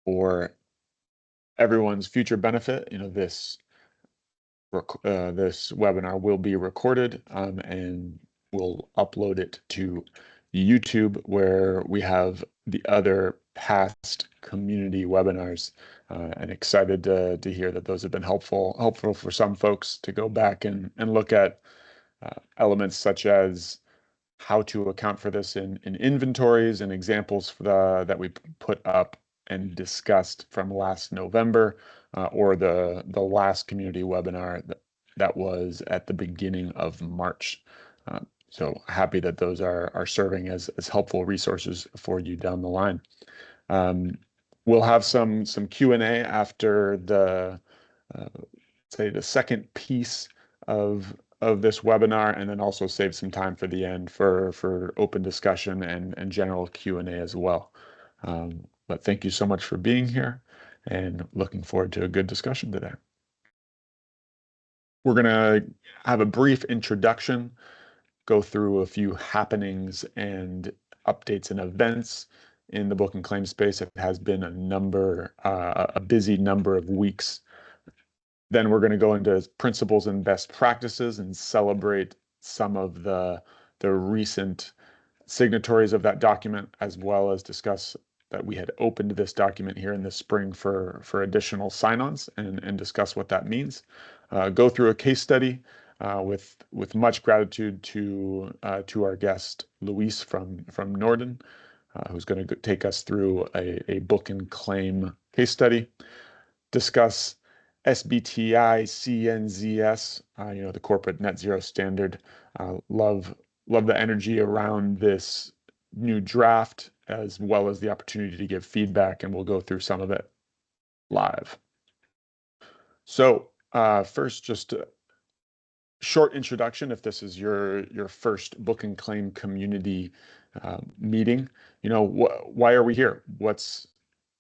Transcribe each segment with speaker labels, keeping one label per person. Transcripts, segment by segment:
Speaker 1: for everyone's future benefit, this webinar will be recorded and we'll upload it to YouTube, where we have the other past community webinars, and excited to hear that those have been helpful for some folks to go back and look at elements such as how to account for this in inventories and examples that we put up and discussed from last November, or the last community webinar that was at the beginning of March. So happy that those are serving as helpful resources for you down the line. We'll have some Q&A after the say the second piece of this webinar, and then also save some time for the end for open discussion and general Q&A as well. But thank you so much for being here, and looking forward to a good discussion today. We're going to have a brief introduction, go through a few happenings and updates and events in the book and claim space. It has been a busy number of weeks. Then we're going to go into principles and best practices and celebrate some of the recent signatories of that document, as well as discuss that we had opened this document here in the spring for additional sign-ons, and discuss what that means. Go through a case study with much gratitude to our guest Louise from NORDEN, who's going to take us through a book and claim case study. Discuss SBTi CNZS, the Corporate Net-Zero Standard. Love the energy around this new draft, as well as the opportunity to give feedback, and we'll go through some of it live. So first, just a short introduction. If this is your first book and claim community meeting, why are we here? What's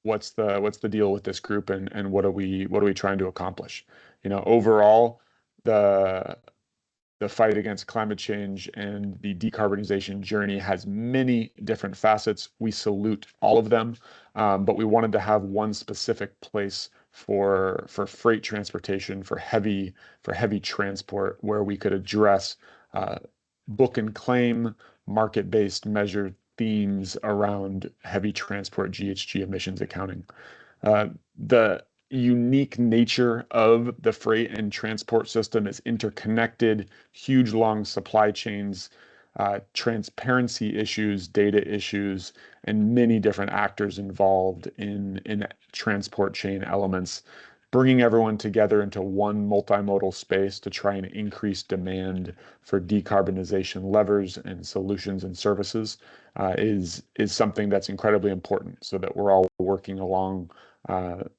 Speaker 1: the deal with this group, and what are we trying to accomplish? Overall, the fight against climate change and the decarbonization journey has many different facets. We salute all of them, but we wanted to have one specific place for freight transportation, for heavy transport, where we could address book and claim, market-based measured themes around heavy transport GHG emissions accounting. The unique nature of the freight and transport system is interconnected, huge long supply chains, transparency issues, data issues, and many different actors involved in transport chain elements. Bringing everyone together into one multimodal space to try and increase demand for decarbonization levers and solutions and services is something that's incredibly important, so that we're all working along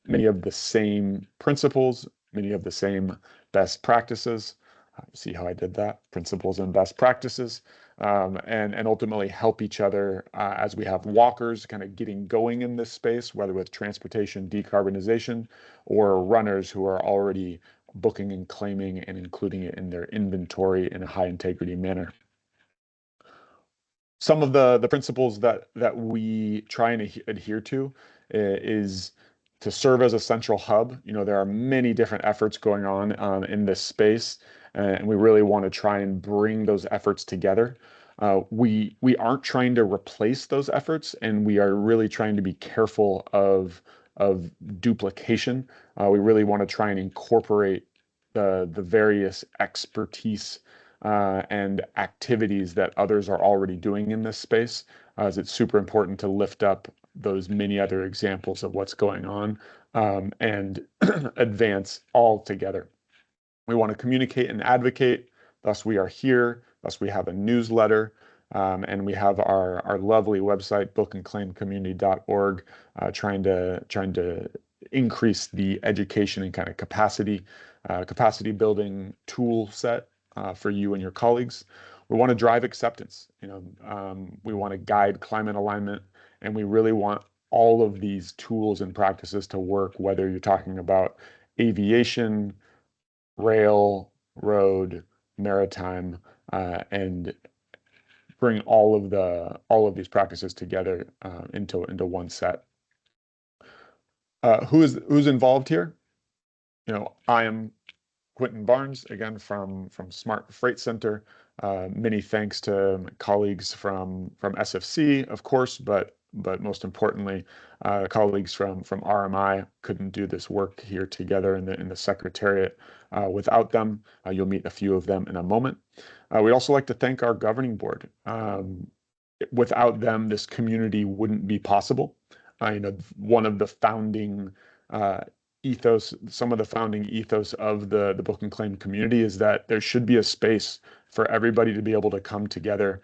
Speaker 1: many of the same principles, many of the same best practices. See how I did that? Principles and best practices, and ultimately help each other as we have walkers kind of getting going in this space, whether with transportation decarbonization, or runners who are already booking and claiming and including it in their inventory in a high integrity manner. Some of the principles that we try and adhere to is to serve as a central hub. There are many different efforts going on in this space, and we really want to try and bring those efforts together. We aren't trying to replace those efforts, and we are really trying to be careful of duplication. We really want to try and incorporate the various expertise and activities that others are already doing in this space, as it's super important to lift up those many other examples of what's going on, and advance all together. We want to communicate and advocate, thus we are here, thus we have a newsletter, and we have our lovely website, bookandclaimcommunity.org, trying to increase the education and kind of capacity building tool set for you and your colleagues. We want to drive acceptance. We want to guide climate alignment, and we really want all of these tools and practices to work, whether you're talking about aviation, rail, road, maritime, and bring all of these practices together into one set. Who's involved here? I am Quentin Barnes, again from Smart Freight Center. Many thanks to my colleagues from SFC, of course, but most importantly, colleagues from RMI couldn't do this work here together in the Secretariat without them. You'll meet a few of them in a moment. We'd also like to thank our governing board. Without them, this community wouldn't be possible. One of the founding some of the founding ethos of the book and claim community is that there should be a space for everybody to be able to come together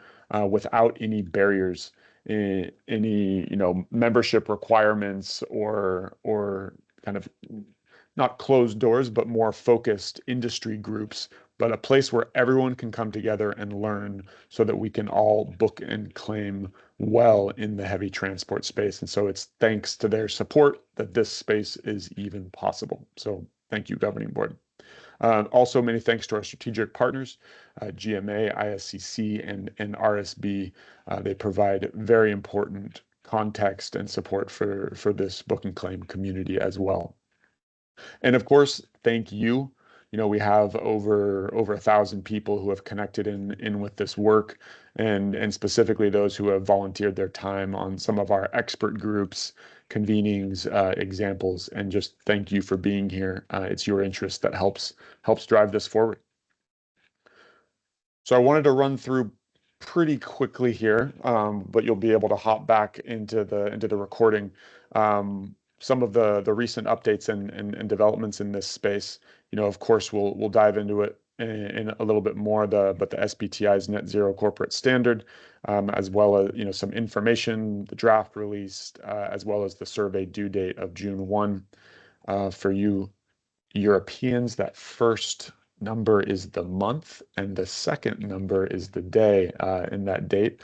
Speaker 1: without any barriers, any membership requirements or kind of not closed doors, but more focused industry groups, but a place where everyone can come together and learn so that we can all book and claim well in the heavy transport space. And so it's thanks to their support that this space is even possible. So thank you, Governing Board. Also, many thanks to our strategic partners, GMA, ISCC, and RSB. They provide very important context and support for this book and claim community as well. And of course, thank you. We have over 1,000 people who have connected in with this work, and specifically those who have volunteered their time on some of our expert groups, convenings, examples, and just thank you for being here. It's your interest that helps drive this forward. So I wanted to run through pretty quickly here, but you'll be able to hop back into the recording. Some of the recent updates and developments in this space. Of course, we'll dive into it in a little bit more. But the SBTi's Net-Zero Corporate Standard, as well as some information, the draft released, as well as the survey due date of June 1. For you Europeans, that first number is the month, and the second number is the day in that date.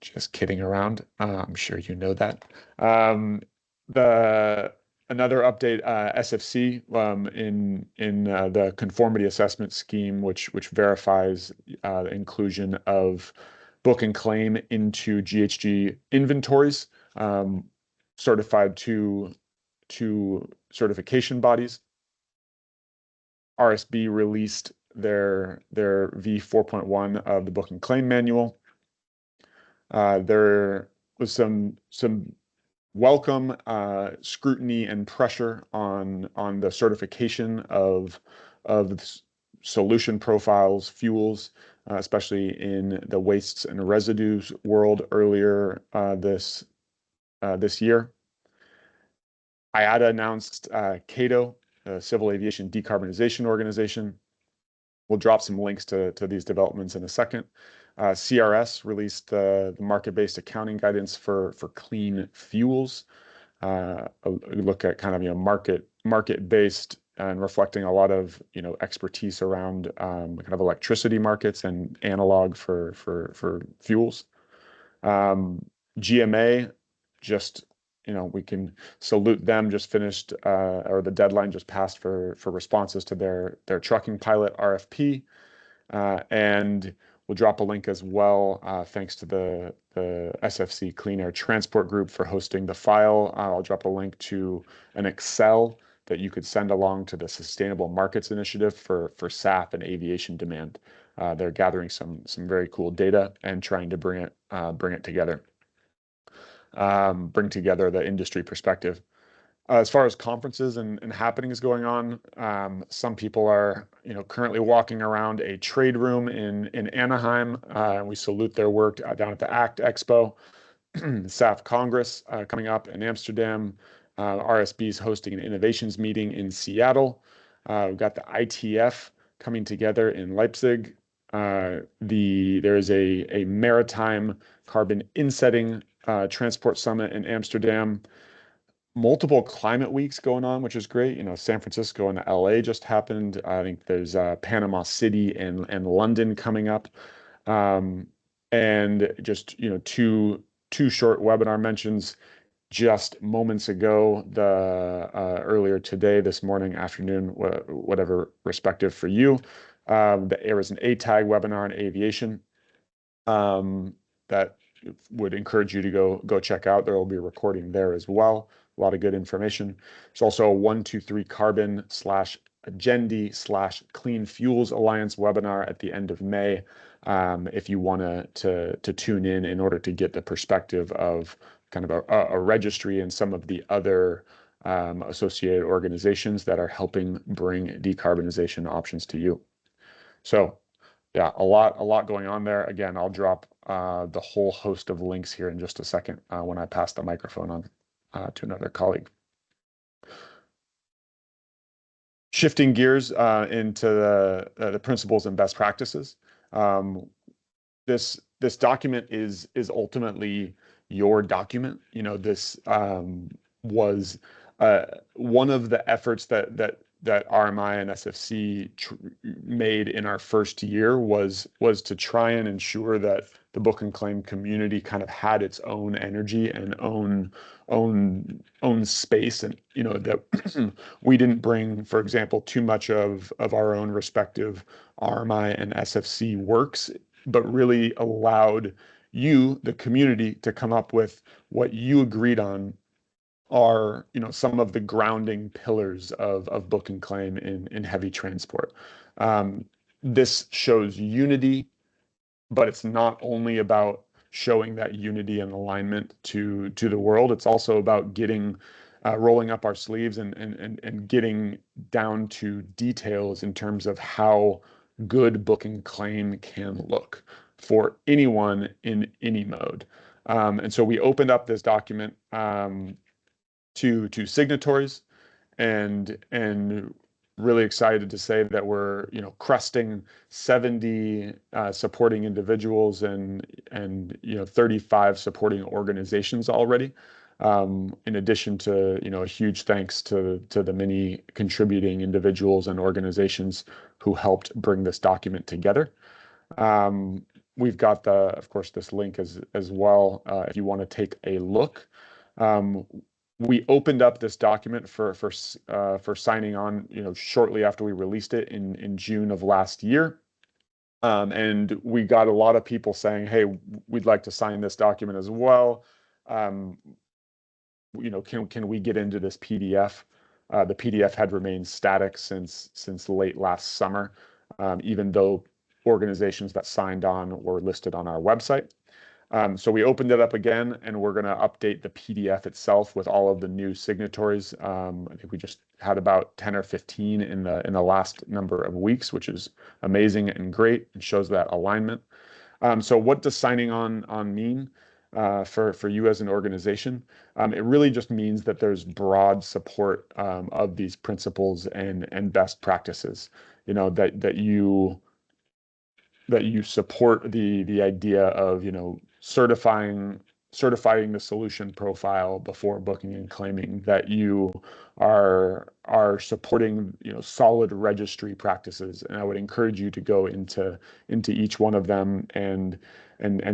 Speaker 1: Just kidding around. I'm sure you know that. Another update, SFC in the conformity assessment scheme, which verifies the inclusion of book and claim into GHG inventories, certified to certification bodies. RSB released their V4.1 of the book and claim manual. There was some welcome scrutiny and pressure on the certification of solution profiles, fuels, especially in the wastes and residues world earlier this year. IATA announced CATO, Civil Aviation Decarbonization Organization. We'll drop some links to these developments in a second. CRS released the market-based accounting guidance for clean fuels. Look at kind of market-based and reflecting a lot of expertise around kind of electricity markets and analog for fuels. GMA, just we can salute them. Just finished or the deadline just passed for responses to their trucking pilot RFP, and we'll drop a link as well, thanks to the SFC Clean Air Transport Group for hosting the file. I'll drop a link to an Excel that you could send along to the Sustainable Markets Initiative for SAF and aviation demand. They're gathering some very cool data and trying to bring it together, bring together the industry perspective. As far as conferences and happenings going on, some people are currently walking around a trade room in Anaheim. We salute their work down at the ACT Expo. SAF Congress coming up in Amsterdam. RSB is hosting an innovations meeting in Seattle. We've got the ITF coming together in Leipzig. There is a maritime carbon insetting transport summit in Amsterdam. Multiple climate weeks going on, which is great. San Francisco and LA just happened. I think there's Panama City and London coming up. And just two short webinar mentions just moments ago, earlier today, this morning, afternoon, whatever respective for you. There was an ATAG webinar on aviation that would encourage you to go check out. There will be a recording there as well. A lot of good information. There's also a 123 Carbon / Agendi / Clean Fuels Alliance webinar at the end of May. If you want to tune in order to get the perspective of kind of a registry and some of the other associated organizations that are helping bring decarbonization options to you. So yeah, a lot going on there. Again, I'll drop the whole host of links here in just a second when I pass the microphone on to another colleague. Shifting gears into the principles and best practices. This document is ultimately your document. You know, this was one of the efforts that RMI and SFC made in our first year was to try and ensure that the book and claim community kind of had its own energy and own space, and you know that we didn't bring, for example, too much of our own respective RMI and SFC works, but really allowed you, the community, to come up with what you agreed on are, you know, some of the grounding pillars of book and claim in heavy transport. This shows unity, but it's not only about showing that unity and alignment to the world. It's also about getting rolling up our sleeves and getting down to details in terms of how good book and claim can look for anyone in any mode. And so we opened up this document to signatories, and really excited to say that we're, you know, cresting 70 supporting individuals and you know 35 supporting organizations already. In addition to, you know, a huge thanks to the many contributing individuals and organizations who helped bring this document together. We've got of course, this link as well if you want to take a look. We opened up this document for signing on, you know, shortly after we released it in June of last year. And we got a lot of people saying, hey, we'd like to sign this document as well. You know, can we get into this PDF? The PDF had remained static since late last summer, even though organizations that signed on were listed on our website. So we opened it up again, and we're going to update the PDF itself with all of the new signatories. I think we just had about 10 or 15 in the last number of weeks, which is amazing and great, and shows that alignment. So what does signing on mean for you as an organization? It really just means that there's broad support of these principles and best practices. You know, that you support the idea of, you know, certifying the solution profile before booking and claiming, that you are supporting, you know, solid registry practices. And I would encourage you to go into each one of them and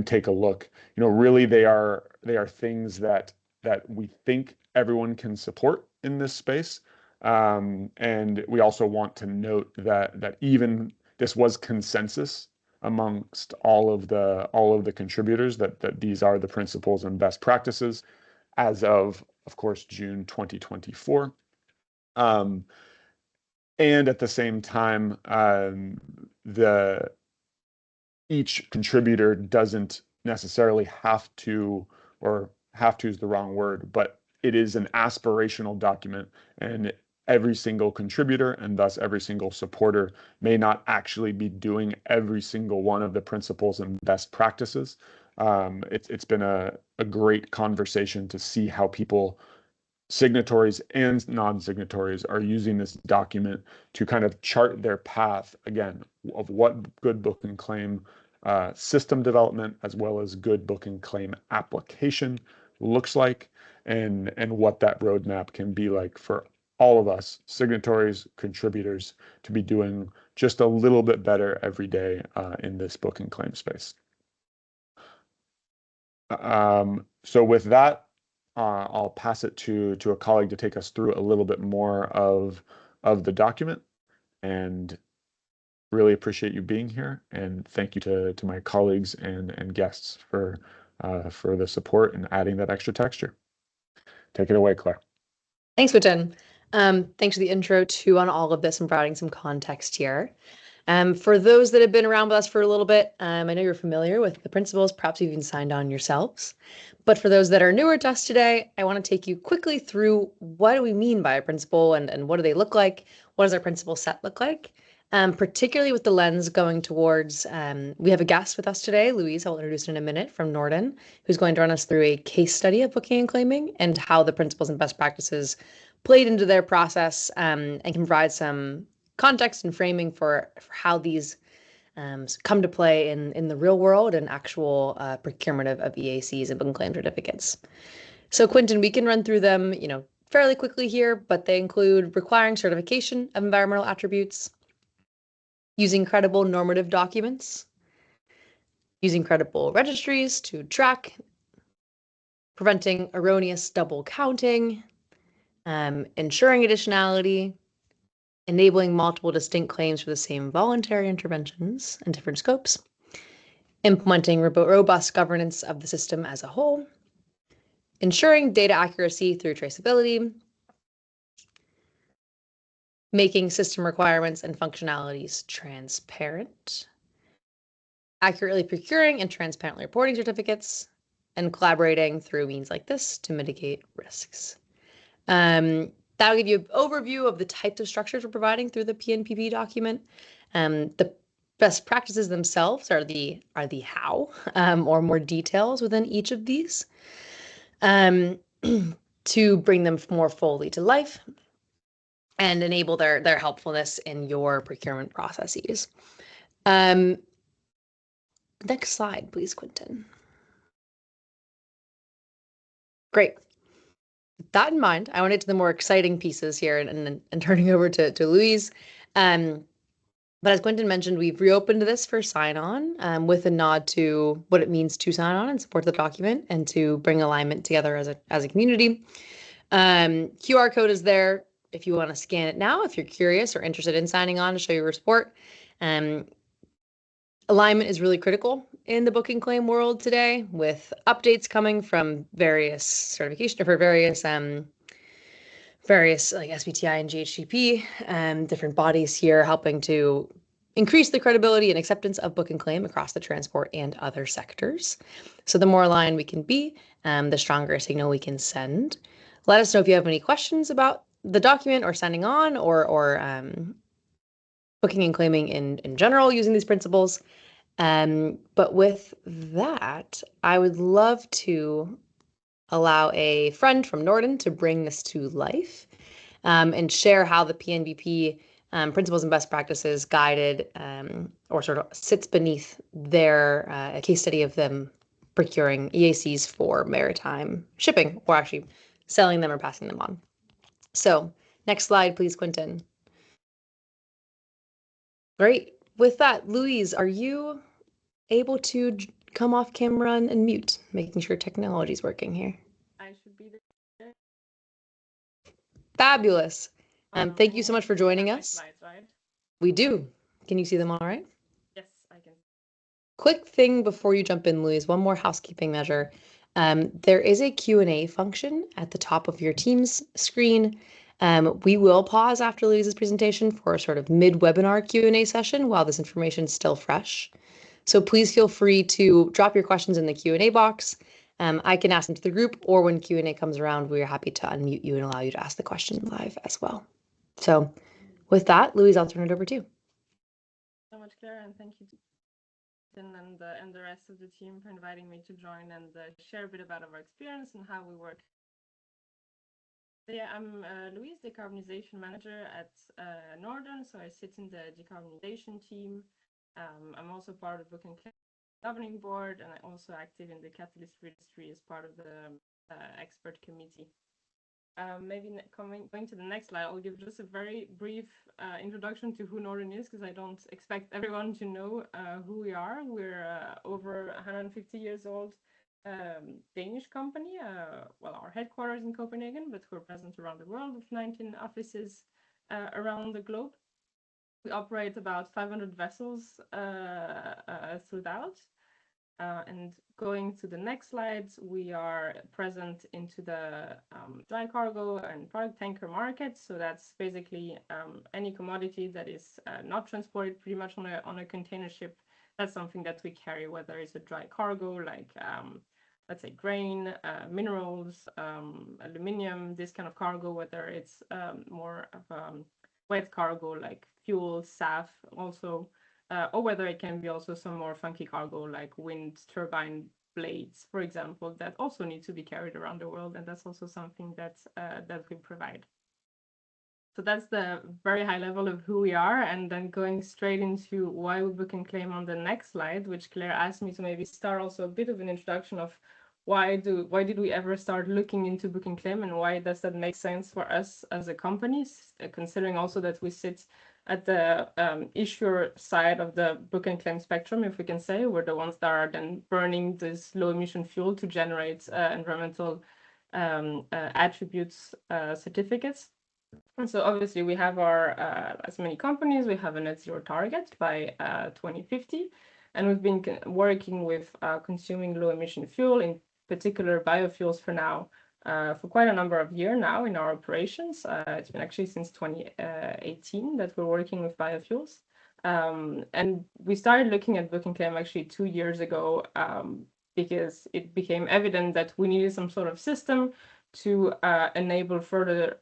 Speaker 1: take a look. You know, really they are things that we think everyone can support in this space. And we also want to note that even this was consensus amongst all of the contributors, that these are the principles and best practices as of course, June 2024. And at the same time, each contributor doesn't necessarily have to, or have to is the wrong word, but it is an aspirational document, and every single contributor, and thus every single supporter, may not actually be doing every single one of the principles and best practices. It's been a great conversation to see how people, signatories and non-signatories, are using this document to kind of chart their path, again, of what good book and claim system development as well as good book and claim application looks like, and what that roadmap can be like for all of us, signatories, contributors, to be doing just a little bit better every day in this book and claim space. So with that, I'll pass it to a colleague to take us through a little bit more of the document, and really appreciate you being here, and thank you to my colleagues and guests for for the support and adding that extra texture. Take it away, Claire.
Speaker 2: Thanks, Quentin. Thanks for the intro too on all of this and providing some context here. For those that have been around with us for a little bit, I know you're familiar with the principles, perhaps you've even signed on yourselves. But for those that are newer to us today, I want to take you quickly through what do we mean by a principle and what do they look like? What does our principle set look like? Particularly with the lens going towards, we have a guest with us today, Louise, I'll introduce in a minute, from NORDEN, who's going to run us through a case study of booking and claiming and how the principles and best practices played into their process, and can provide some context and framing for how these come to play in the real world and actual procurement of EACs and booking claim certificates. So Quentin, we can run through them, fairly quickly here, but they include requiring certification of environmental attributes, using credible normative documents, using credible registries to track, preventing erroneous double counting, ensuring additionality, enabling multiple distinct claims for the same voluntary interventions and different scopes, implementing robust governance of the system as a whole, ensuring data accuracy through traceability, making system requirements and functionalities transparent, accurately procuring and transparently reporting certificates, and collaborating through means like this to mitigate risks. That'll give you an overview of the types of structures we're providing through the PNPP document. The best practices themselves are the how, or more details within each of these, to bring them more fully to life and enable their helpfulness in your procurement processes. Next slide, please, Quentin. Great. With that in mind, I want to get to the more exciting pieces here and turning over to Louise. But as Quentin mentioned, we've reopened this for sign-on with a nod to what it means to sign on and support the document and to bring alignment together as a community. QR code is there if you want to scan it now, if you're curious or interested in signing on to show your support. Alignment is really critical in the booking claim world today, with updates coming from various certification for various like SBTi and GHGp, different bodies here helping to increase the credibility and acceptance of book and claim across the transport and other sectors. So the more aligned we can be, the stronger a signal we can send. Let us know if you have any questions about the document or signing on or booking and claiming in general using these principles. But with that, I would love to allow a friend from NORDEN to bring this to life, and share how the PNPP principles and best practices guided or sort of sits beneath their case study of them procuring EACs for maritime shipping, or actually selling them or passing them on. So next slide, please, Quentin. Great. With that, Louise, are you able to come off camera and mute, making sure technology is working here?
Speaker 3: I should be there.
Speaker 2: Fabulous. Thank you so much for joining us.
Speaker 3: Slides, right?
Speaker 2: We do. Can you see them all right?
Speaker 3: Yes, I can.
Speaker 2: Quick thing before you jump in, Louise, one more housekeeping measure. There is a Q&A function at the top of your Teams screen. We will pause after Louise's presentation for a sort of mid-webinar Q&A session while this information is still fresh. So please feel free to drop your questions in the Q&A box. I can ask them to the group, or when Q&A comes around, we are happy to unmute you and allow you to ask the question live as well. So with that, Louise, I'll turn it over to you.
Speaker 3: So much, Claire, and thank you to and the rest of the team for inviting me to join and share a bit about our experience and how we work. So yeah, I'm Louise, Decarbonization Manager at NORDEN, so I sit in the decarbonization team. I'm also part of the Book and Claim Governing Board, and I'm also active in the Catalyst Registry as part of the expert committee. Maybe going to the next slide, I'll give just a very brief introduction to who NORDEN is, because I don't expect everyone to know who we are. We're over 150 years old Danish company. Well, our headquarters in Copenhagen, but we're present around the world with 19 offices around the globe. We operate about 500 vessels throughout. And going to the next slides, we are present into the dry cargo and product tanker market. So that's basically any commodity that is not transported pretty much on a container ship. That's something that we carry, whether it's a dry cargo like let's say grain, minerals, aluminium, this kind of cargo, whether it's more of a wet cargo like fuel, SAF also. Or whether it can be also some more funky cargo like wind turbine blades, for example, that also need to be carried around the world, and that's also something that we provide. So that's the very high level of who we are, and then going straight into why we book and claim on the next slide, which Claire asked me to maybe start also a bit of an introduction of why did we ever start looking into book and claim, and why does that make sense for us as a company, considering also that we sit at the issuer side of the book and claim spectrum, if we can say. We're the ones that are then burning this low emission fuel to generate environmental attributes certificates. And so obviously we have our, as many companies, we have a net zero target by 2050. And we've been working with consuming low emission fuel, in particular biofuels for now, for quite a number of years now in our operations. It's been actually since 2018 that we're working with biofuels. And we started looking at book and claim actually 2 years ago because it became evident that we needed some sort of system to enable further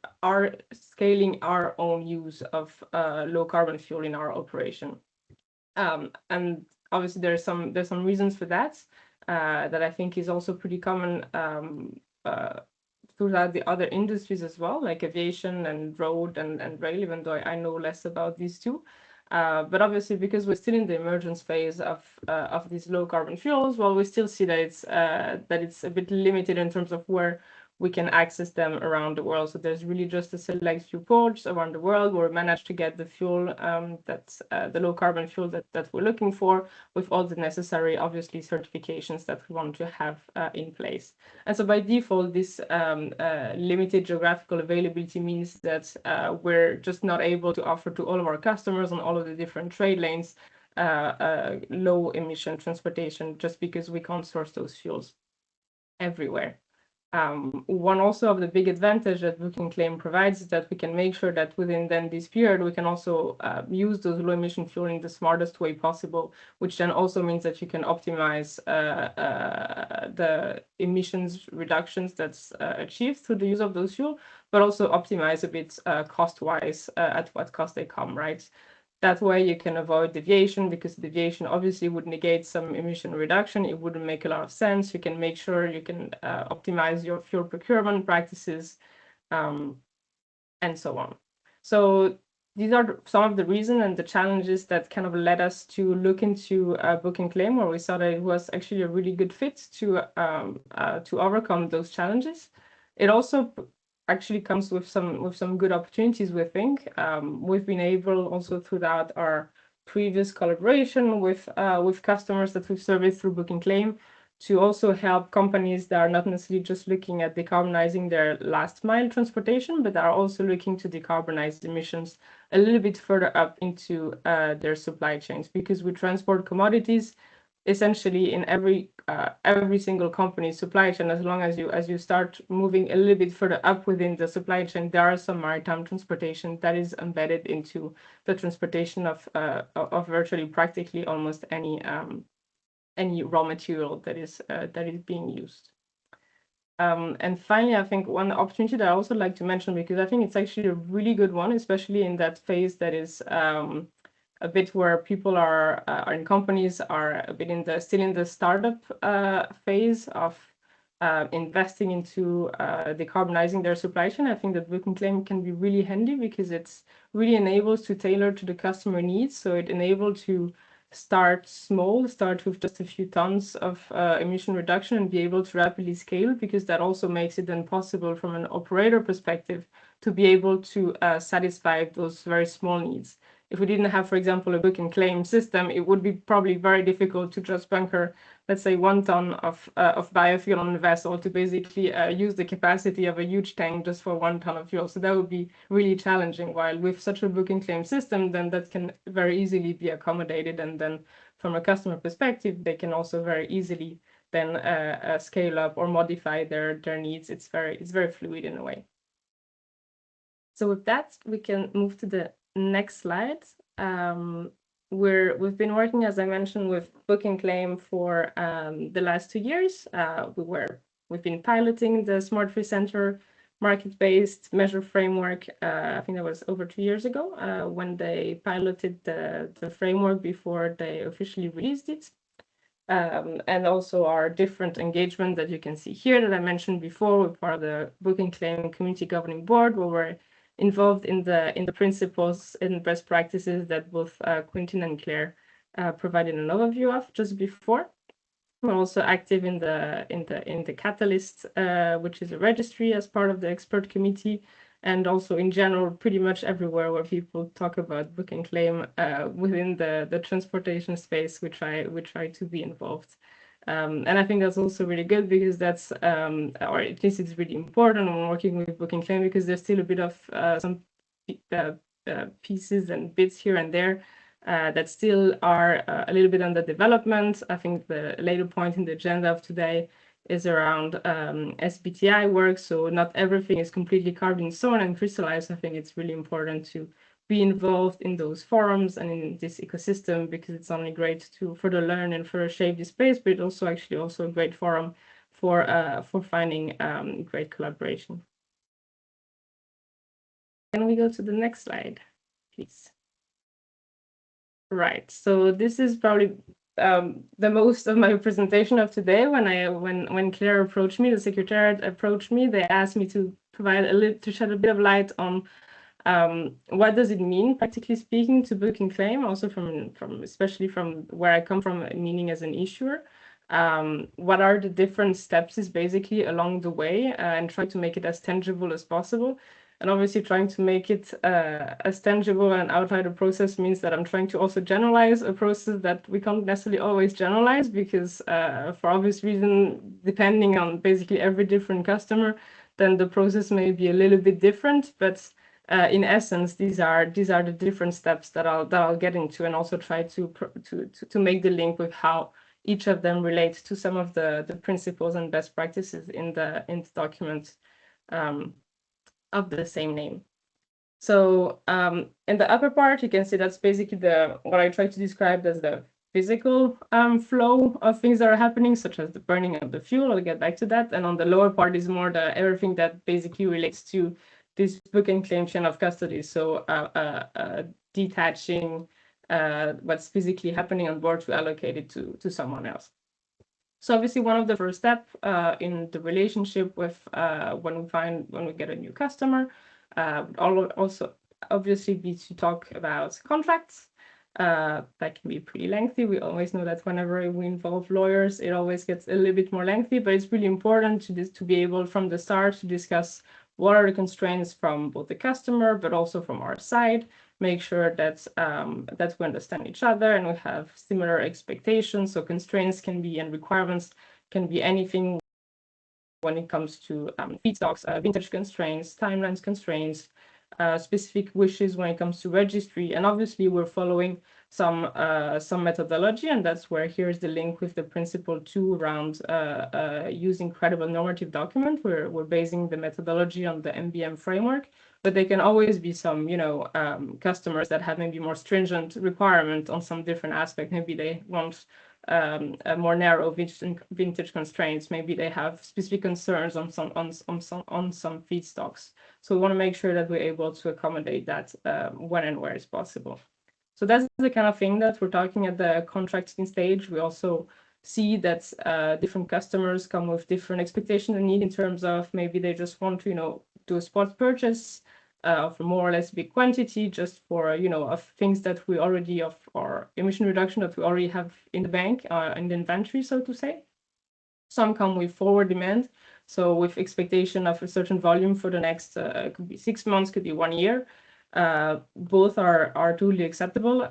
Speaker 3: scaling our own use of low carbon fuel in our operation. And obviously there's some reasons for that that I think is also pretty common throughout the other industries as well, like aviation and road and rail, even though I know less about these two. But obviously, because we're still in the emergence phase of these low carbon fuels, well, we still see that it's a bit limited in terms of where we can access them around the world. So there's really just a select few ports around the world where we manage to get the fuel that's the low carbon fuel that we're looking for, with all the necessary, obviously, certifications that we want to have in place. And so by default, this limited geographical availability means that we're just not able to offer to all of our customers on all of the different trade lanes low emission transportation, just because we can't source those fuels everywhere. One also of the big advantage that book and claim provides is that we can make sure that within then this period, we can also use those low emission fuel in the smartest way possible, which then also means that you can optimize the emissions reductions that's achieved through the use of those fuel, but also optimize a bit cost-wise at what cost they come, right? That way you can avoid deviation, because deviation obviously would negate some emission reduction. It wouldn't make a lot of sense. You can make sure you can optimize your fuel procurement practices and so on. So these are some of the reasons and the challenges that kind of led us to look into book and claim, where we saw that it was actually a really good fit to overcome those challenges. It also actually comes with some good opportunities, we think. We've been able also throughout our previous collaboration with customers that we've serviced through book and claim to also help companies that are not necessarily just looking at decarbonizing their last mile transportation, but are also looking to decarbonize emissions a little bit further up into their supply chains, because we transport commodities essentially in every single company's supply chain. As long as you start moving a little bit further up within the supply chain, there are some maritime transportation that is embedded into the transportation of virtually practically almost any raw material that is being used. And finally, I think one opportunity that I also like to mention, because I think it's actually a really good one, especially in that phase that is a bit where people are in companies are a bit still in the startup phase of investing into decarbonizing their supply chain. I think that book and claim can be really handy, because it's really enables to tailor to the customer needs. So it enables to start small, start with just a few tons of emission reduction and be able to rapidly scale, because that also makes it then possible from an operator perspective to be able to satisfy those very small needs. If we didn't have, for example, a book and claim system, it would be probably very difficult to just bunker, let's say, 1 ton of biofuel on a vessel to basically use the capacity of a huge tank just for 1 ton of fuel. So that would be really challenging. While with such a book and claim system, then that can very easily be accommodated and then from a customer perspective, they can also very easily then scale up or modify their needs. It's very fluid in a way. So with that, we can move to the next slide. We've been working, as I mentioned, with book and claim for the last 2 years. We've been piloting the Smart Free Center market-based measure framework. I think that was over 2 years ago when they piloted the framework before they officially released it. And also our different engagement that you can see here that I mentioned before. We're part of the Book and Claim Community Governing Board, where we're involved in the principles and best practices that both Quentin and Claire provided an overview of just before. We're also active in the Catalyst, which is a registry as part of the expert committee, and also in general, pretty much everywhere where people talk about book and claim within the transportation space, we try to be involved. And I think that's also really good because that's, or at least it's really important when working with book and claim, because there's still a bit of some pieces and bits here and there that still are a little bit under development. I think the later point in the agenda of today is around SBTi work. So not everything is completely carved in stone and crystallized. I think it's really important to be involved in those forums and in this ecosystem, because it's only great to further learn and further shape this space, but it's also a great forum for finding great collaboration. Can we go to the next slide, please? Right, so this is probably the most of my presentation of today. When Claire approached me, the secretariat approached me, they asked me to shed a bit of light on what does it mean, practically speaking, to book and claim, also especially from where I come from, meaning as an issuer. What are the different steps is basically along the way, and try to make it as tangible as possible. And obviously trying to make it as tangible and outside the process means that I'm trying to also generalize a process that we can't necessarily always generalize, because for obvious reason, depending on basically every different customer, then the process may be a little bit different. But in essence, these are the different steps that I'll get into, and also try to make the link with how each of them relates to some of the principles and best practices in the document of the same name. So in the upper part, you can see that's basically what I try to describe as the physical flow of things that are happening, such as the burning of the fuel. I'll get back to that. And on the lower part is more everything that basically relates to this book and claim chain of custody. So detaching what's physically happening on board to allocate it to someone else. So obviously one of the first steps in the relationship with when we get a new customer, also obviously be to talk about contracts. That can be pretty lengthy. We always know that whenever we involve lawyers, it always gets a little bit more lengthy, but it's really important to be able from the start to discuss what are the constraints from both the customer, but also from our side. Make sure that we understand each other and we have similar expectations. So constraints can be, and requirements can be anything when it comes to feedstocks, vintage constraints, timelines constraints, specific wishes when it comes to registry. And obviously we're following some methodology, and that's where here's the link with the principle 2 around using credible normative document. We're basing the methodology on the MBM framework, but there can always be some, customers that have maybe more stringent requirement on some different aspect. Maybe they want a more narrow vintage constraints. Maybe they have specific concerns on some feedstocks. So we want to make sure that we're able to accommodate that when and where is possible. So that's the kind of thing that we're talking at the contracting stage. We also see that different customers come with different expectations and need in terms of maybe they just want to, do a spot purchase of more or less big quantity just for, of things that we already or emission reduction that we already have in the bank, in the inventory, so to say. Some come with forward demand. So with expectation of a certain volume for the next, could be 6 months, could be 1 year. Both are totally acceptable.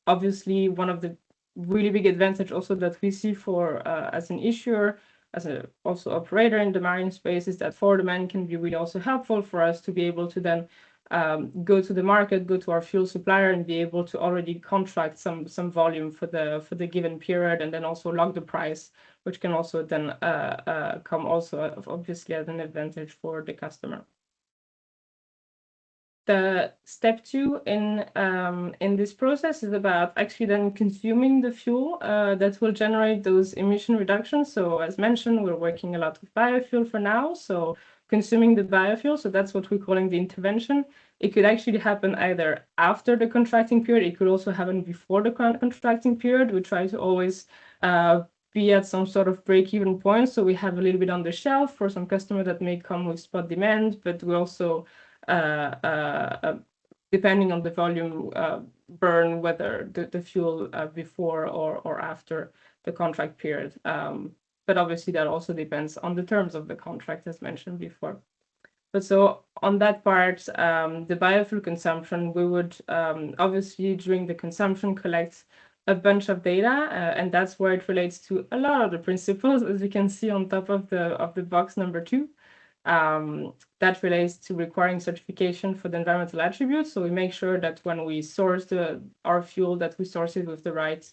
Speaker 3: Obviously, one of the really big advantage also that we see for as an issuer, as a also operator in the marine space, is that forward demand can be really also helpful for us to be able to then go to the market, go to our fuel supplier, and be able to already contract some volume for the given period, and then also lock the price, which can also then come also obviously as an advantage for the customer. The step 2 in this process is about actually then consuming the fuel that will generate those emission reductions. So as mentioned, we're working a lot with biofuel for now. So consuming the biofuel, so that's what we're calling the intervention. It could actually happen either after the contracting period. It could also happen before the contracting period. We try to always be at some sort of break-even point. So we have a little bit on the shelf for some customers that may come with spot demand, but we also depending on the volume, burn whether the fuel before or after the contract period. But obviously that also depends on the terms of the contract, as mentioned before. But so on that part, the biofuel consumption, we would obviously during the consumption collect a bunch of data, and that's where it relates to a lot of the principles, as you can see on top of the box number 2. That relates to requiring certification for the environmental attributes. So we make sure that when we source our fuel, that we source it with the right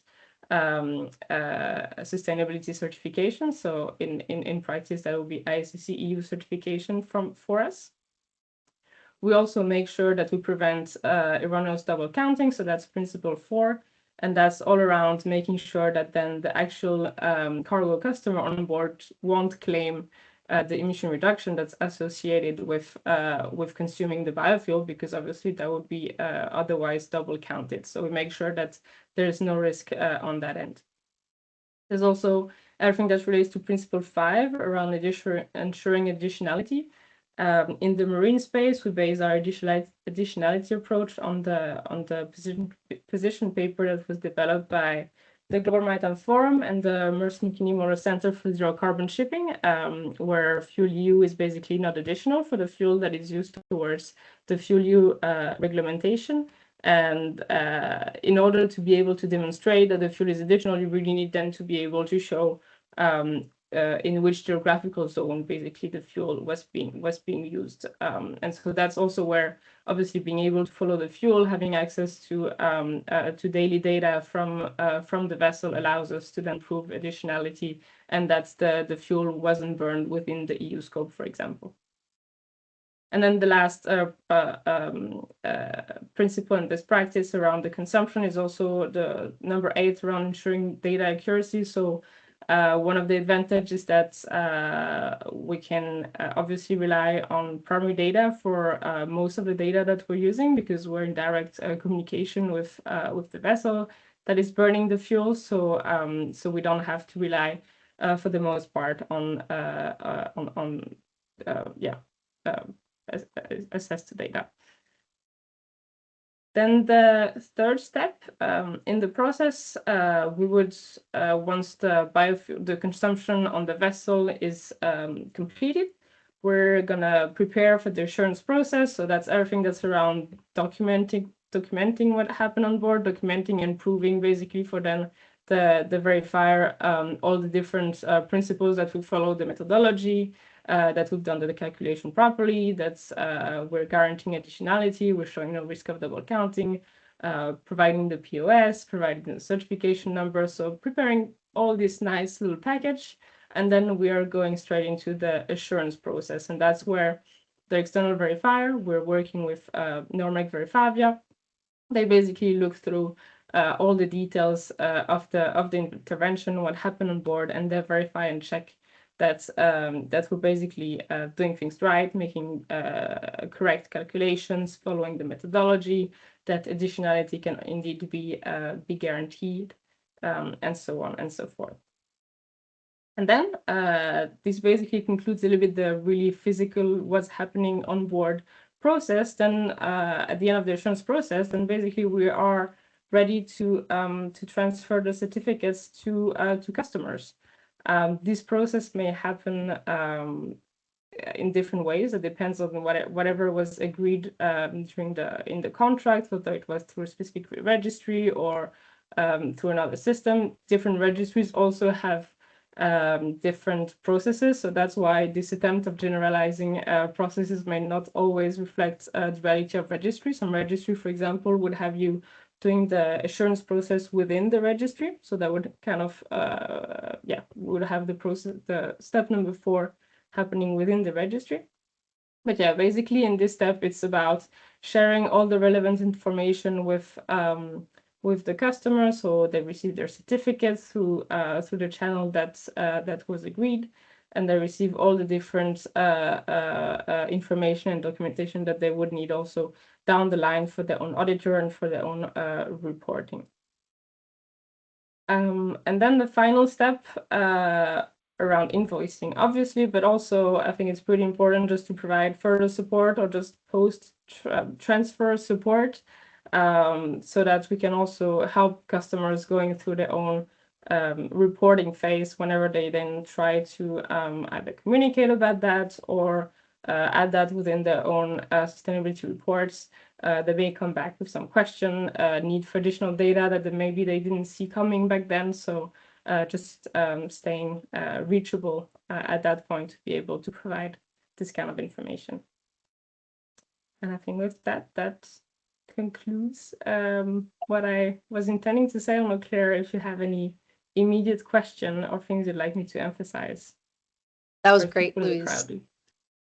Speaker 3: sustainability certification. So in practice, that will be ISCC EU certification for us. We also make sure that we prevent erroneous double counting. So that's principle 4. And that's all around making sure that then the actual cargo customer on board won't claim the emission reduction that's associated with consuming the biofuel, because obviously that would be otherwise double counted. So we make sure that there is no risk on that end. There's also everything that relates to principle 5 around ensuring additionality. In the marine space, we base our additionality approach on the position paper that was developed by the Global Maritime Forum and the Mersin-Kinimura Center for Zero Carbon Shipping, where fuel U is basically not additional for the fuel that is used towards the fuel U regulation. And in order to be able to demonstrate that the fuel is additional, you really need then to be able to show in which geographical zone basically the fuel was being used. And so that's also where obviously being able to follow the fuel, having access to daily data from the vessel allows us to then prove additionality, and that's the fuel wasn't burned within the EU scope, for example. And then the last principle in this practice around the consumption is also the number 8 around ensuring data accuracy. So one of the advantages that we can obviously rely on primary data for most of the data that we're using, because we're in direct communication with the vessel that is burning the fuel. So so we don't have to rely for the most part on assessed data. Then the third step in the process, we would, once the consumption on the vessel is completed, we're gonna prepare for the assurance process. So that's everything that's around documenting what happened on board, documenting and proving basically for then the verifier all the different principles that we follow, the methodology, that we've done the calculation properly, that's we're guaranteeing additionality, we're showing no risk of double counting, providing the POS, providing the certification number. So preparing all this nice little package, and then we are going straight into the assurance process. And that's where the external verifier, we're working with Normec Verifavia. They basically look through all the details of the intervention, what happened on board, and they verify and check that we're basically doing things right, making correct calculations, following the methodology, that additionality can indeed be guaranteed, and so on and so forth. And then this basically concludes a little bit the really physical what's happening on board process. Then at the end of the assurance process, then basically we are ready to transfer the certificates to customers. This process may happen in different ways. It depends on whatever was agreed in the contract, whether it was through a specific registry or through another system. Different registries also have different processes. So that's why this attempt of generalizing processes may not always reflect the reality of registry. Some registry, for example, would have you doing the assurance process within the registry. So that would kind of, would have the process, the step number 4 happening within the registry. But yeah, basically in this step, it's about sharing all the relevant information with the customer, so they receive their certificates through the channel that was agreed, and they receive all the different information and documentation that they would need also down the line for their own auditor and for their own reporting. And then the final step around invoicing, obviously, but also I think it's pretty important just to provide further support or just post-transfer support, so that we can also help customers going through their own reporting phase whenever they then try to either communicate about that or add that within their own sustainability reports. They may come back with some question, need for additional data that maybe they didn't see coming back then. So just staying reachable at that point to be able to provide this kind of information. And I think with that, that concludes what I was intending to say. I'm not clear if you have any immediate question or things you'd like me to emphasize.
Speaker 2: That was great, Louise.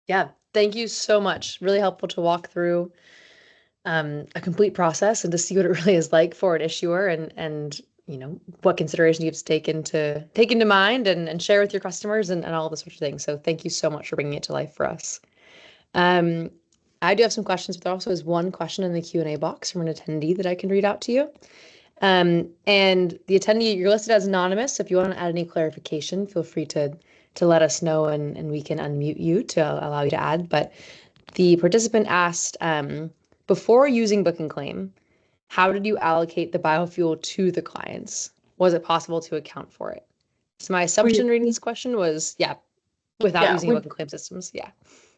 Speaker 2: Yeah, thank you so much. Really helpful to walk through a complete process and to see what it really is like for an issuer, and you know what considerations you have to take into mind and share with your customers and all this sort of thing. So thank you so much for bringing it to life for us. I do have some questions, but there also is one question in the Q&A box from an attendee that I can read out to you. And the attendee, you're listed as anonymous. So if you want to add any clarification, feel free to let us know, and we can unmute you to allow you to add. But the participant asked, before using Book and Claim, how did you allocate the biofuel to the clients? Was it possible to account for it? So my assumption reading this question was, without using Book and Claim systems,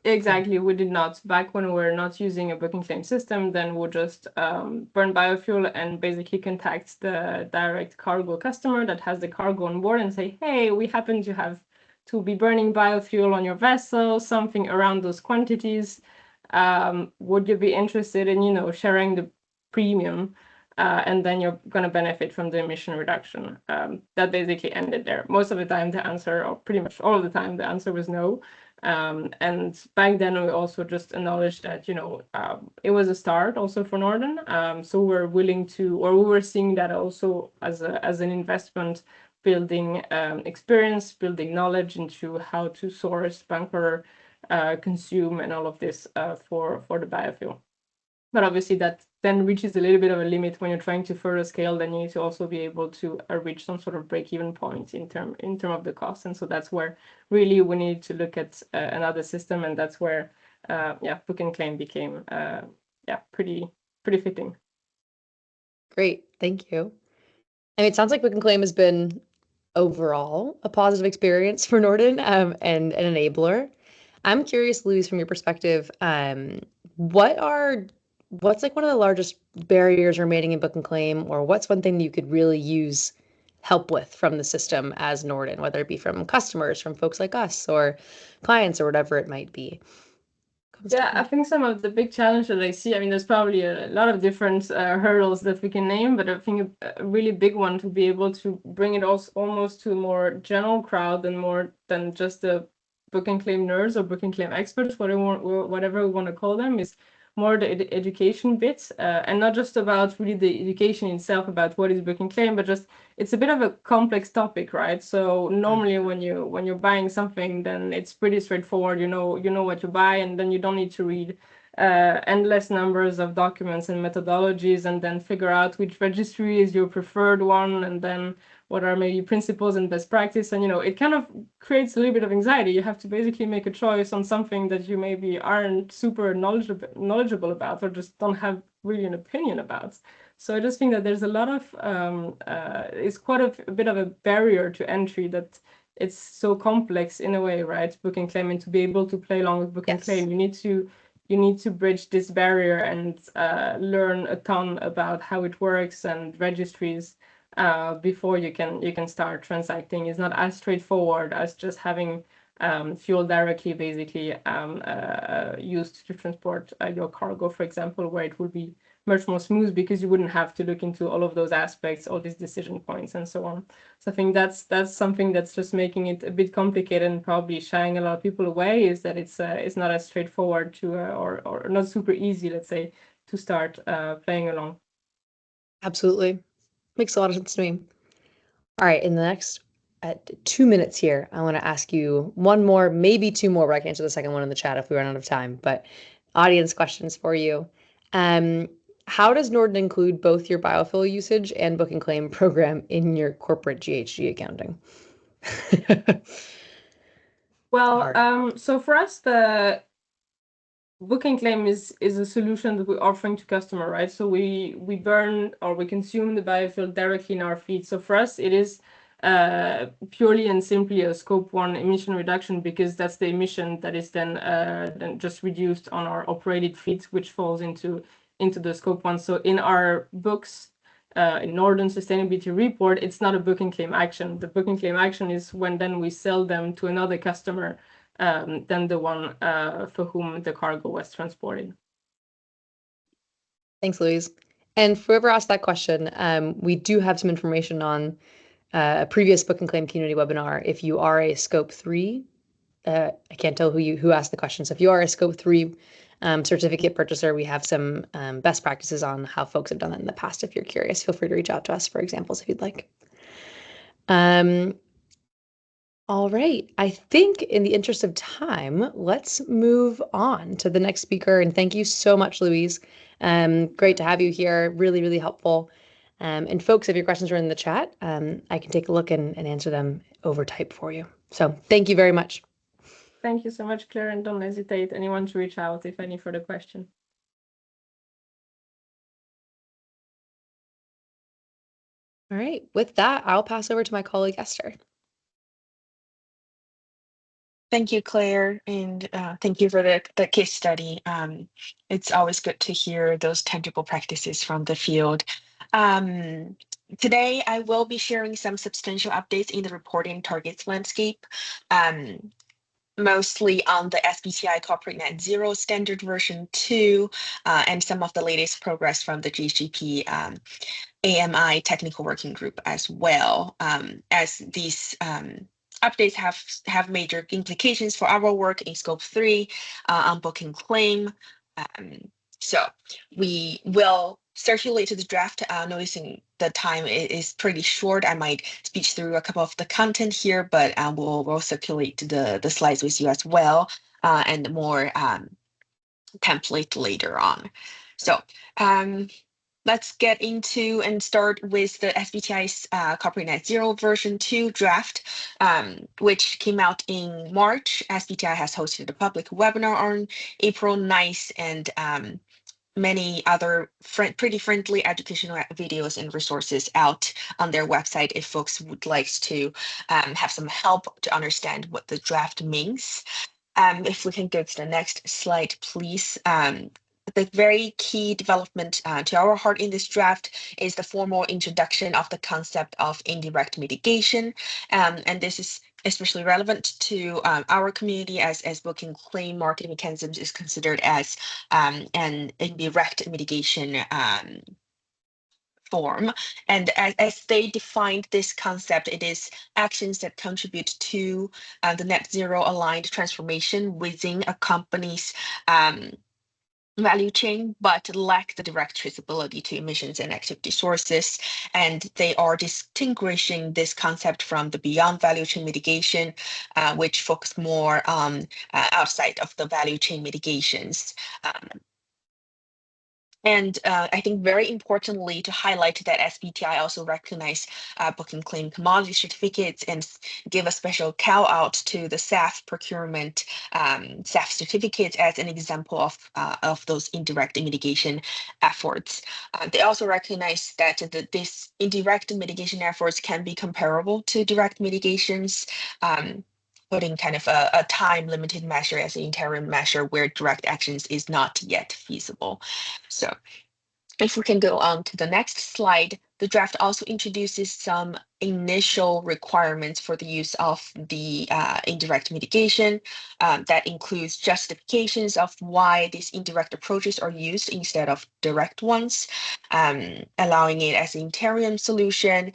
Speaker 3: Exactly, we did not. Back when we were not using a Book and Claim system, then we'll just burn biofuel and basically contact the direct cargo customer that has the cargo on board and say, hey, we happen to be burning biofuel on your vessel, something around those quantities. Would you be interested in, sharing the premium? And then you're going to benefit from the emission reduction. That basically ended there. Most of the time, the answer, or pretty much all of the time, the answer was no. And back then, we also just acknowledged that, it was a start also for NORDEN. So we're willing to, or we were seeing that also as an investment, building experience, building knowledge into how to source, bunker, consume, and all of this for the biofuel. But obviously that then reaches a little bit of a limit when you're trying to further scale. Then you need to also be able to reach some sort of break-even point in term of the cost. And so that's where really we need to look at another system, and that's where Book and Claim became pretty fitting.
Speaker 2: Great, thank you. I mean, it sounds like Book and Claim has been overall a positive experience for NORDEN and an enabler. I'm curious, Louise, from your perspective, what's like one of the largest barriers remaining in Book and Claim, or what's one thing that you could really use help with from the system as NORDEN, whether it be from customers, from folks like us, or clients, or whatever it might be?
Speaker 3: Yeah, I think some of the big challenges that I see, I mean, there's probably a lot of different hurdles that we can name, but I think a really big one to be able to bring it almost to a more general crowd and more than just the Book and Claim nerds or Book and Claim experts, whatever we want to call them, is more the education bit, and not just about really the education itself about what is Book and Claim, but just it's a bit of a complex topic, right? So normally when you're buying something, then it's pretty straightforward. You know what you buy, and then you don't need to read endless numbers of documents and methodologies, and then figure out which registry is your preferred one, and then what are maybe principles and best practice. And it kind of creates a little bit of anxiety. You have to basically make a choice on something that you maybe aren't super knowledgeable about, or just don't have really an opinion about. So I just think that there's a lot of it's quite a bit of a barrier to entry, that it's so complex in a way, right? Book and Claim, and to be able to play along with Book and Claim, you need to bridge this barrier and learn a ton about how it works and registries. before you can start transacting. It's not as straightforward as just having fuel directly basically used to transport your cargo, for example, where it would be much more smooth because you wouldn't have to look into all of those aspects, all these decision points and so on. So I think that's something that's just making it a bit complicated and probably shying a lot of people away, is that it's not as straightforward to or not super easy, let's say, to start playing along.
Speaker 2: Absolutely. Makes a lot of sense to me. All right, in the next 2 minutes here, I want to ask you one more, maybe two more, but I can answer the second one in the chat if we run out of time. But audience questions for you. How does NORDEN include both your biofuel usage and book and claim program in your corporate GHG accounting?
Speaker 3: Well, so for us, the book and claim is a solution that we're offering to customer, right? So we burn or we consume the biofuel directly in our fleet. So for us, it is purely and simply a scope 1 emission reduction, because that's the emission that is then just reduced on our operated fleet, which falls into the scope 1. So in our books, in NORDEN sustainability report, it's not a book and claim action. The book and claim action is when then we sell them to another customer than the one for whom the cargo was transported.
Speaker 2: Thanks, Louise. And for whoever asked that question, we do have some information on a previous book and claim community webinar. If you are a scope 3, I can't tell who asked the question. So if you are a scope 3 certificate purchaser, we have some best practices on how folks have done that in the past. If you're curious, feel free to reach out to us for examples if you'd like. All right, I think in the interest of time, let's move on to the next speaker. And thank you so much, Louise. Great to have you here. Really, really helpful. And folks, if your questions are in the chat, I can take a look and answer them over type for you. So thank you very much.
Speaker 3: Thank you so much, Claire, and don't hesitate anyone to reach out if any further questions.
Speaker 2: All right, with that, I'll pass over to my colleague, Esther.
Speaker 4: Thank you, Claire, and thank you for the case study. It's always good to hear those tangible practices from the field. Today, I will be sharing some substantial updates in the reporting targets landscape, mostly on the SBTi Corporate Net-Zero Standard version 2, and some of the latest progress from the GHGp AMI Technical Working Group as well, as these updates have major implications for our work in Scope 3 on book and claim. So we will circulate the draft, noticing the time is pretty short. I might speak through a couple of the content here, but we'll circulate the slides with you as well, and more template later on. So let's get into and start with the SBTi's Corporate Net-Zero version 2 draft, which came out in March. SBTi has hosted a public webinar on April 9th, and many other pretty friendly educational videos and resources out on their website if folks would like to have some help to understand what the draft means. If we can go to the next slide, please. The very key development to our heart in this draft is the formal introduction of the concept of indirect mitigation. And this is especially relevant to our community, as book and claim marketing mechanisms is considered as an indirect mitigation form. And as they defined this concept, it is actions that contribute to the net zero aligned transformation within a company's value chain, but lack the direct traceability to emissions and activity sources. And they are distinguishing this concept from the beyond value chain mitigation, which focus more on outside of the value chain mitigations. And I think very importantly to highlight that SBTi also recognize book and claim commodity certificates and give a special call out to the SAF procurement SAF certificates as an example of those indirect mitigation efforts. They also recognize that this indirect mitigation efforts can be comparable to direct mitigations, putting kind of a time-limited measure as an interim measure where direct actions is not yet feasible. So if we can go on to the next slide, The draft also introduces some initial requirements for the use of the indirect mitigation that includes justifications of why these indirect approaches are used instead of direct ones, allowing it as an interim solution.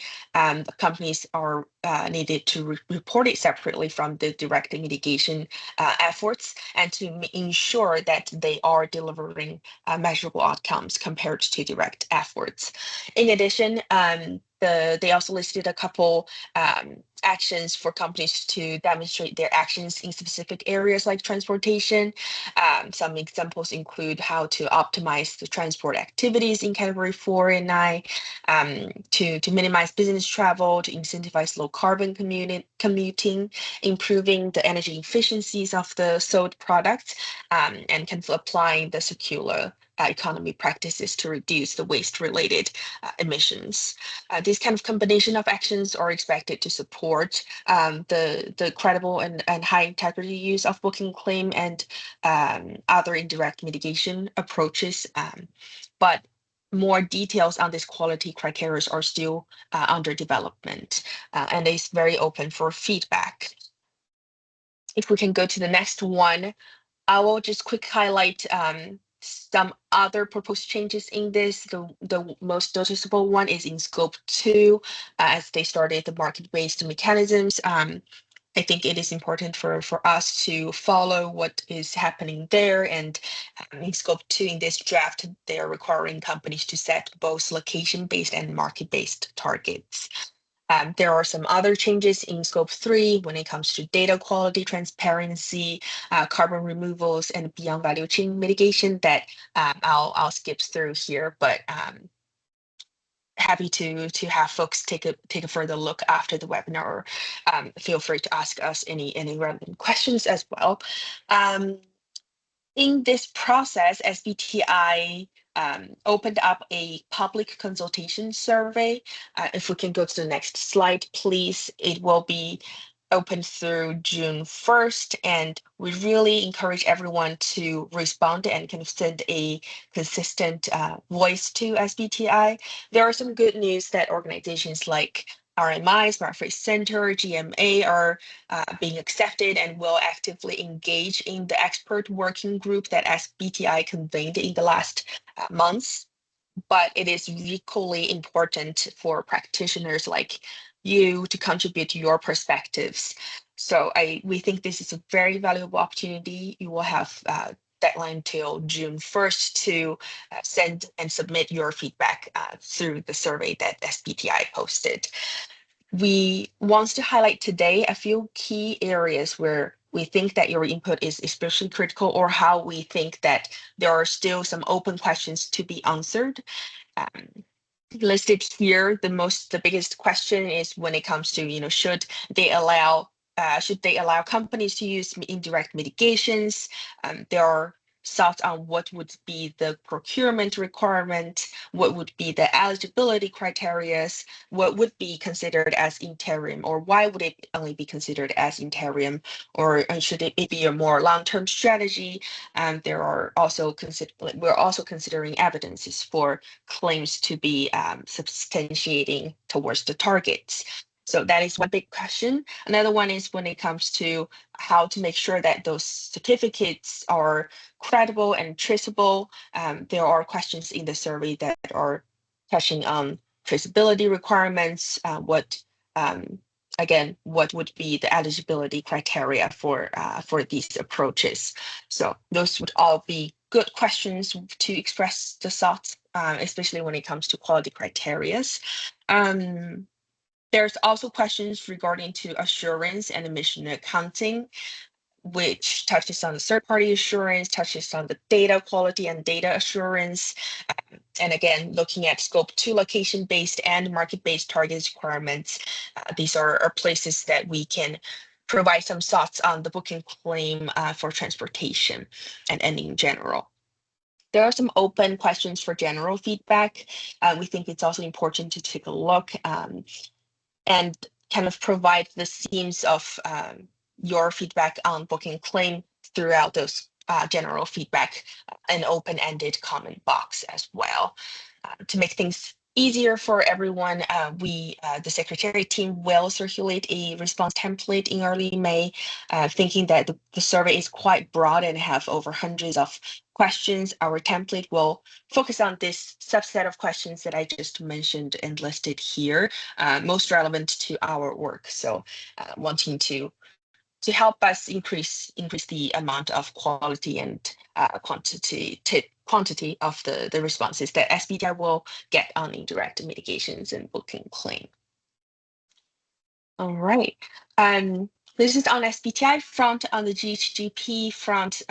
Speaker 4: Companies are needed to report it separately from the direct mitigation efforts and to ensure that they are delivering measurable outcomes compared to direct efforts. In addition, they also listed a couple actions for companies to demonstrate their actions in specific areas like transportation. Some examples include how to optimize the transport activities in category 4 and 9, to minimize business travel, to incentivize low carbon commuting, improving the energy efficiencies of the sold products, and kind of applying the circular economy practices to reduce the waste-related emissions. This kind of combination of actions are expected to support the credible and high integrity use of booking claim and other indirect mitigation approaches. But more details on this quality criteria are still under development, and it's very open for feedback. If we can go to the next one, I will just quick highlight some other proposed changes in this. The most noticeable one is in scope 2, as they started the market-based mechanisms. I think it is important for us to follow what is happening there. And in scope 2 in this draft, they are requiring companies to set both location-based and market-based targets. There are some other changes in scope 3 when it comes to data quality, transparency, carbon removals, and beyond value chain mitigation that I'll skip through here, but happy to have folks take a further look after the webinar, or feel free to ask us any relevant questions as well. In this process, SBTi opened up a public consultation survey. If we can go to the next slide, please. It will be open through June 1st, and we really encourage everyone to respond and kind of send a consistent voice to SBTi. There are some good news that organizations like RMI, Smart Freight Center, GMA are being accepted and will actively engage in the expert working group that SBTi convened in the last months. But it is equally important for practitioners like you to contribute your perspectives. So we think this is a very valuable opportunity. You will have deadline till June 1st to send and submit your feedback through the survey that SBTi posted. We want to highlight today a few key areas where we think that your input is especially critical, or how we think that there are still some open questions to be answered. Listed here, the biggest question is when it comes to, should they allow companies to use indirect mitigations? There are thoughts on what would be the procurement requirement, what would be the eligibility criteria, what would be considered as interim, or why would it only be considered as interim, or should it be a more long-term strategy? There are also we're also considering evidences for claims to be substantiating towards the targets. So that is one big question. Another one is when it comes to how to make sure that those certificates are credible and traceable. There are questions in the survey that are touching on traceability requirements. What would be the eligibility criteria for these approaches? So those would all be good questions to express the thoughts, especially when it comes to quality criteria. There's also questions regarding to assurance and emission accounting, which touches on the third-party assurance, touches on the data quality and data assurance. And again, looking at scope 2 location-based and market-based target requirements, these are places that we can provide some thoughts on the booking claim for transportation and in general. There are some open questions for general feedback. We think it's also important to take a look and kind of provide the themes of your feedback on booking claim throughout those general feedback, an open-ended comment box as well. To make things easier for everyone, the Secretariat team will circulate a response template in early May, thinking that the survey is quite broad and have over hundreds of questions. Our template will focus on this subset of questions that I just mentioned and listed here, most relevant to our work. So wanting to help us increase the amount of quality and quantity of the responses that SBTi will get on indirect mitigations and booking claim. All right. This is on SBTi front. On the GHGp front,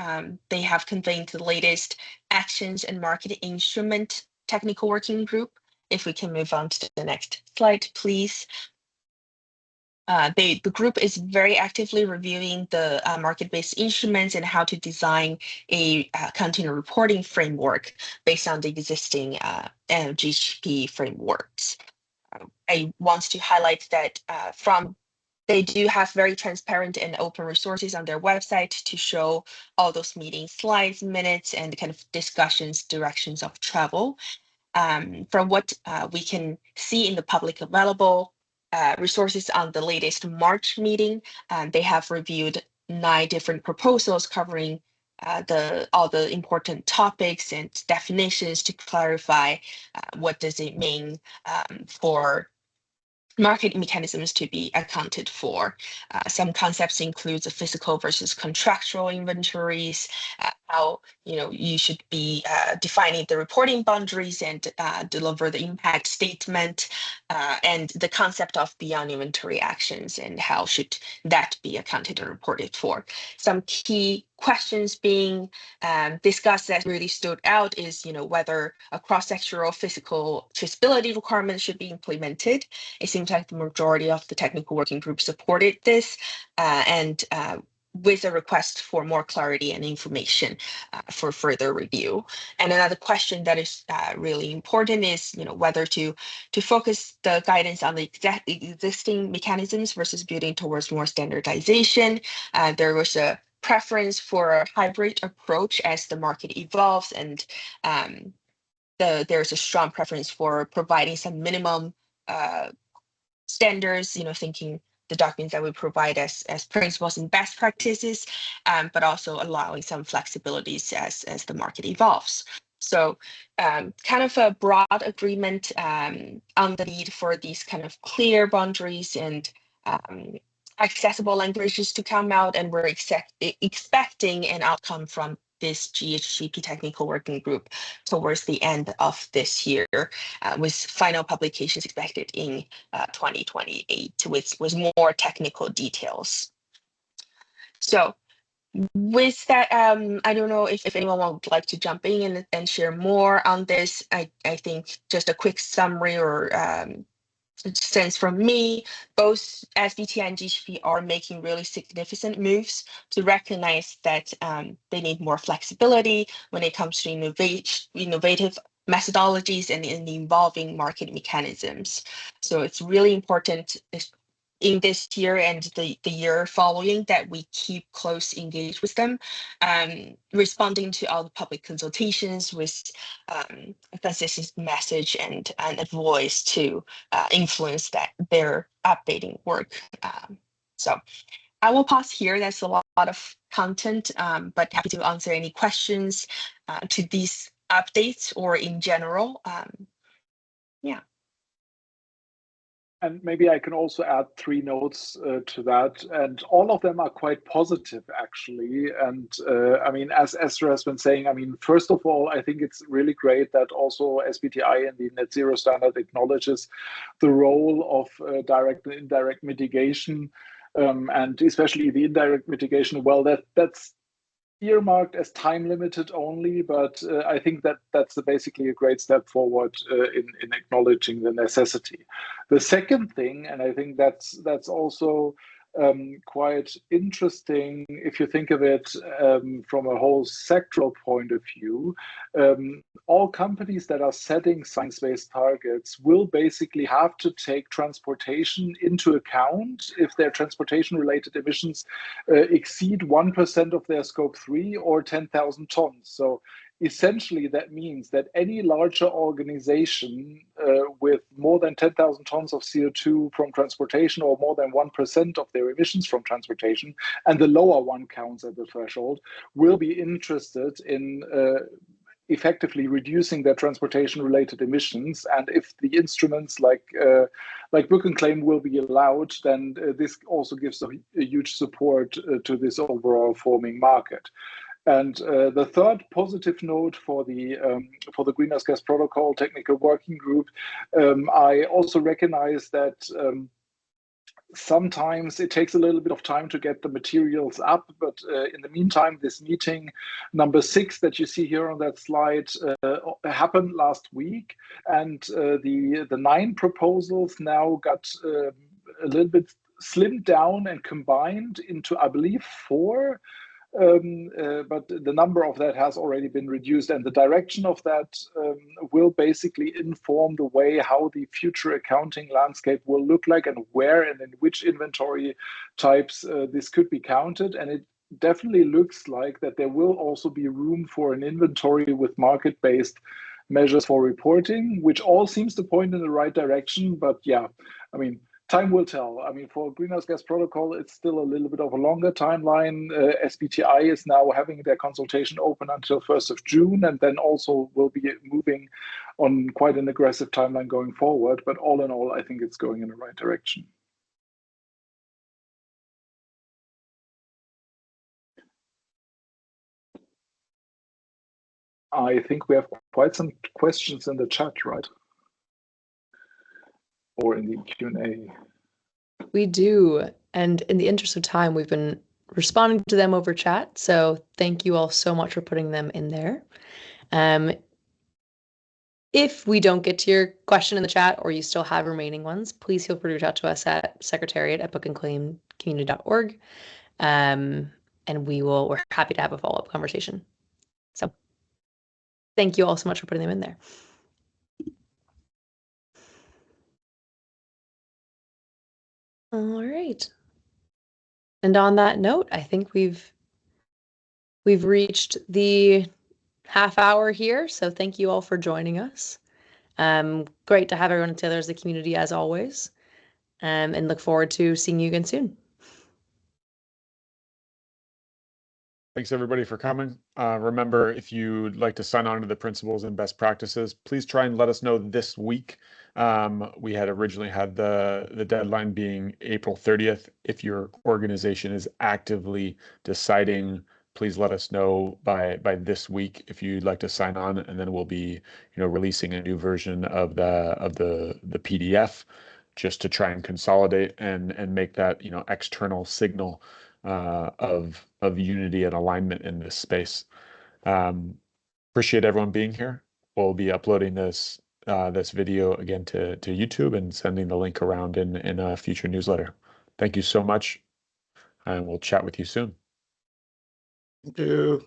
Speaker 4: they have convened the latest actions and market instrument technical working group. If we can move on to the next slide, please. The group is very actively reviewing the market-based instruments and how to design a continuous reporting framework based on the existing GHGp frameworks. I want to highlight that they do have very transparent and open resources on their website to show all those meeting slides, minutes, and kind of discussions, directions of travel. From what we can see in the public available resources on the latest March meeting, they have reviewed 9 different proposals covering all the important topics and definitions to clarify what does it mean for market mechanisms to be accounted for. Some concepts include the physical versus contractual inventories, how you should be defining the reporting boundaries and deliver the impact statement, and the concept of beyond inventory actions and how should that be accounted and reported for. Some key questions being discussed that really stood out is whether a cross-sectoral physical traceability requirement should be implemented. It seems like the majority of the technical working group supported this, and with a request for more clarity and information for further review. And another question that is really important is whether to focus the guidance on the existing mechanisms versus building towards more standardization. There was a preference for a hybrid approach as the market evolves, and there's a strong preference for providing some minimum standards, thinking the documents that we provide as principles and best practices, but also allowing some flexibilities as the market evolves. So kind of a broad agreement on the need for these kind of clear boundaries and accessible languages to come out, and we're expecting an outcome from this GHGp technical working group towards the end of this year, with final publications expected in 2028 with more technical details. So with that, I don't know if anyone would like to jump in and share more on this. I think just a quick summary or sense from me, both SBTi and GHGp are making really significant moves to recognize that they need more flexibility when it comes to innovative methodologies and in involving market mechanisms. So it's really important in this year and the year following that we keep close engaged with them, responding to all the public consultations with a consistent message and a voice to influence their updating work. So I will pause here. That's a lot of content, but happy to answer any questions to these updates or in general. Yeah.
Speaker 5: And maybe I can also add 3 notes to that, and all of them are quite positive, actually. And I mean, as Esther has been saying, I mean, first of all, I think it's really great that also SBTi and the Net Zero Standard acknowledges the role of direct and indirect mitigation, and especially the indirect mitigation. Well, that's earmarked as time limited only, but I think that's basically a great step forward in acknowledging the necessity. The second thing, and I think that's also quite interesting if you think of it from a whole sectoral point of view, all companies that are setting science-based targets will basically have to take transportation into account if their transportation-related emissions exceed 1% of their scope 3 or 10,000 tons. So essentially that means that any larger organization with more than 10,000 tons of CO2 from transportation, or more than 1% of their emissions from transportation, and the lower one counts at the threshold, will be interested in effectively reducing their transportation-related emissions. And if the instruments like book and claim will be allowed, then this also gives a huge support to this overall forming market. And the third positive note for the Greenhouse Gas Protocol Technical Working Group, I also recognize that sometimes it takes a little bit of time to get the materials up, but in the meantime, this meeting number 6 that you see here on that slide happened last week, and the 9 proposals now got a little bit slimmed down and combined into, I believe, 4. But the number of that has already been reduced, and the direction of that will basically inform the way how the future accounting landscape will look like, and where and in which inventory types this could be counted. And it definitely looks like that there will also be room for an inventory with market-based measures for reporting, which all seems to point in the right direction. But yeah, I mean, time will tell. I mean, for Greenhouse Gas Protocol, it's still a little bit of a longer timeline. SBTi is now having their consultation open until 1st of June, and then also will be moving on quite an aggressive timeline going forward. But all in all, I think it's going in the right direction. I think we have quite some questions in the chat, right? Or in the Q&A.
Speaker 2: We do. And in the interest of time, we've been responding to them over chat. So thank you all so much for putting them in there. If we don't get to your question in the chat, or you still have remaining ones, please feel free to reach out to us at secretariat@bookandclaimcommunity.org. And we're happy to have a follow-up conversation. So thank you all so much for putting them in there. All right. And on that note, I think we've reached the half hour here. So thank you all for joining us. Great to have everyone together as a community as always. And look forward to seeing you again soon.
Speaker 1: Thanks everybody for coming. Remember, if you'd like to sign on to the principles and best practices, please try and let us know this week. We had originally had the deadline being April 30th. If your organization is actively deciding, please let us know by this week if you'd like to sign on, and then we'll be releasing a new version of the PDF just to try and consolidate and make that external signal of unity and alignment in this space. Appreciate everyone being here. We'll be uploading this video again to YouTube and sending the link around in a future newsletter. Thank you so much, and we'll chat with you soon.
Speaker 6: Thank you.